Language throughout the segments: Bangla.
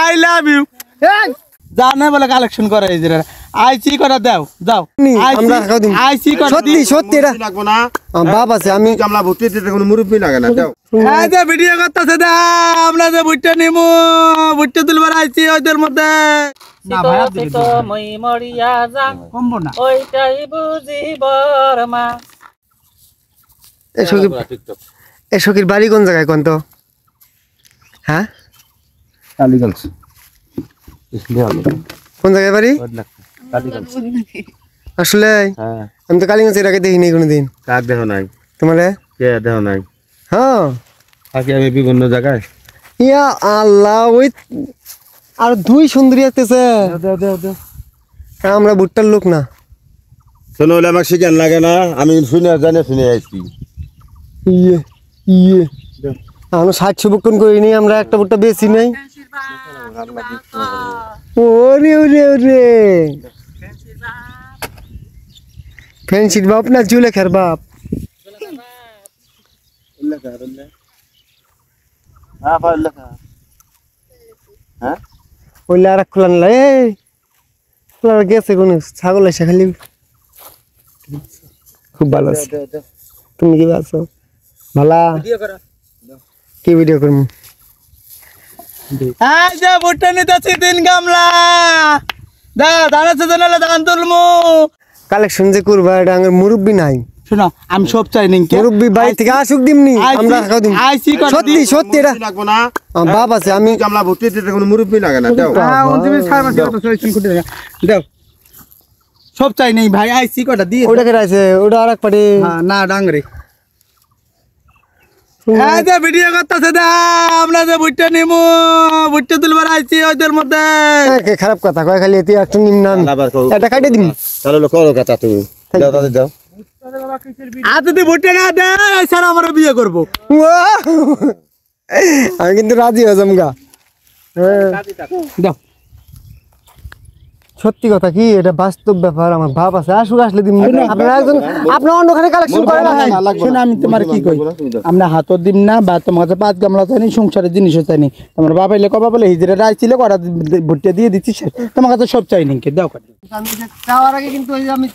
আই লাভ ইউ জানে বলে কালেকশন করে এই যে আইসি করে দাও দাও আমরা খাও দিন আইসি করে সত্যি সত্যি এটা লাগবো না বাপ আছে আমি গামলা ভর্তি দিতে কোনো মুরব্বি লাগে না দাও এই যে ভিডিও করতেছে দা আমরা যে বুটটা নিমু বুটটা তুলবার আইছি ওদের মধ্যে না ভাড়া দিবি মই মরিয়া যাং কমবো না ওইটাই বুঝি বর্মা এ সখীর বাড়ি কোন জায়গায় কোন তো হ্যাঁ কালীগঞ্জ কোন জায়গায় বাড়ি আসলে আমি তো কালীগঞ্জ এর আগে দেখিনি কোনোদিন কাক দেহ নাই তোমারে কে দেহ নাই হ্যাঁ থাকি আমি বিভিন্ন জায়গায় ইয়া আল্লাহ ওই আর দুই সুন্দরী আসতেছে আমরা ভুট্টার লোক না শোনো হলে আমার শিখান লাগে না আমি শুনে জানে শুনে আসছি ইয়ে ইয়ে আমরা 60 বক্ষণ করিনি আমরা একটা ভুট্টা বেশি নাই ওরে ওরে ওরে ফ্যান্সির বাপ না জুলেখার বাপ ওইলে আর খোলান লাই খোলা গেছে কোন ছাগল এসে খালি খুব ভালো আছে তুমি কি আছো ভালা কি ভিডিও করব এই যে বুটটা নিতেছি 3 গামলা দা দাঁড়াচ্ছে জানালে ধান তুলমু কালেকশন যে করবা এটা আমার মুরব্বি নাই শোনো আমি সব চাই নিকে মুরব্বি বাড়ি থেকে আসুক দিমনি আমরা খাও দিম আইসি করে সত্যি সত্যি এটা লাগবো না বাপ আছে আমি গামলা ভর্তি দিতে কোনো মুরব্বি লাগে না দাও হ্যাঁ ও তুমি ছাড় মাস কত সই চিন করে দাও সব চাই নেই ভাই আইসি কটা দিয়ে ওটা কে আছে ওটা আরেক পাটি হ্যাঁ না ডাংরি এই যে ভিডিও করতেছে দা আমরা যে বুটটা নিমু বুটটা তুলবার আইছি ওদের মধ্যে কে খারাপ কথা কয় খালি এতে একটু নিম্নান এটা কাটে দিম তাহলে লোক করো কথা তুমি দাও তাদের দাও আর যদি বুটটা না দেয় স্যার আমরা বিয়ে করব আমি কিন্তু রাজি হয়ে যামগা দাও সত্যি কথা কি এটা বাস্তব ব্যাপার আমার ভাব আছে আসুক আসলে দিম আপনারা একজন আপনার অন্যখানে কালেকশন করে না শোনো আমি তোমার কি কই আমরা হাতও দিম না বা তোমার কাছে 5 গামলা চাইনি সংসারের জিনিসও চাইনি তোমার বাবা এলে কবা বলে হিজড়া রাইছিলে করা ভুট্টা দিয়ে দিচ্ছি তোমার কাছে সব চাই নিকে দাও কটা আমি যাওয়ার আগে কিন্তু এই আমি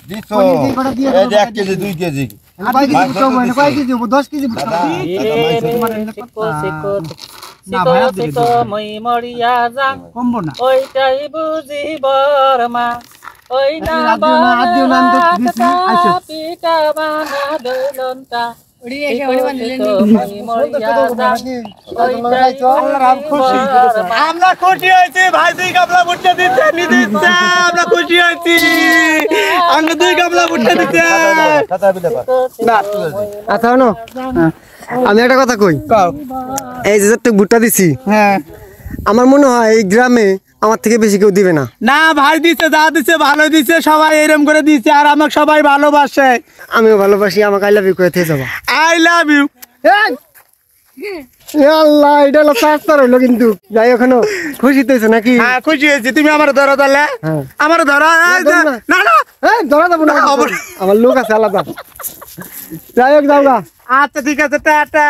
এই যে 1 কেজি 2 কেজি কয় কেজি তো মানে কয় কেজি 10 কেজি সিকো মই মরিয়া যাং কমবো না ওইটাই বুঝি বর্মা ওই না পিকা বানা দলনটা আমরা খুশি হয়েছি ভাই 2 গামলা ভুট্টা দিতে নিতে আমরা খুশি হয়েছি আমরা 2 গামলা ভুট্টা দিতে না আচ্ছা শোনো আমি একটা কথা কই এই যে তুই ভুট্টা দিছি হ্যাঁ আমার মনে হয় এই গ্রামে আমার থেকে বেশি কেউ দিবে না না ভাই দিছে যা দিছে ভালো দিছে সবাই এরকম করে দিছে আর আমাকে সবাই ভালোবাসে আমিও ভালোবাসি আমাকে আই লাভ ইউ করে থেকে যাবো আই লাভ ইউ আল্লাহ এটা হলো চাস্তার হইলো কিন্তু যাই ওখানে খুশি তো নাকি হ্যাঁ খুশি হয়েছি তুমি আমার ধরো তাহলে আমার ধরো না না ধরা যাবো না আমার লোক আছে আলাদা যাই হোক যাও গা আচ্ছা ঠিক আছে টাটা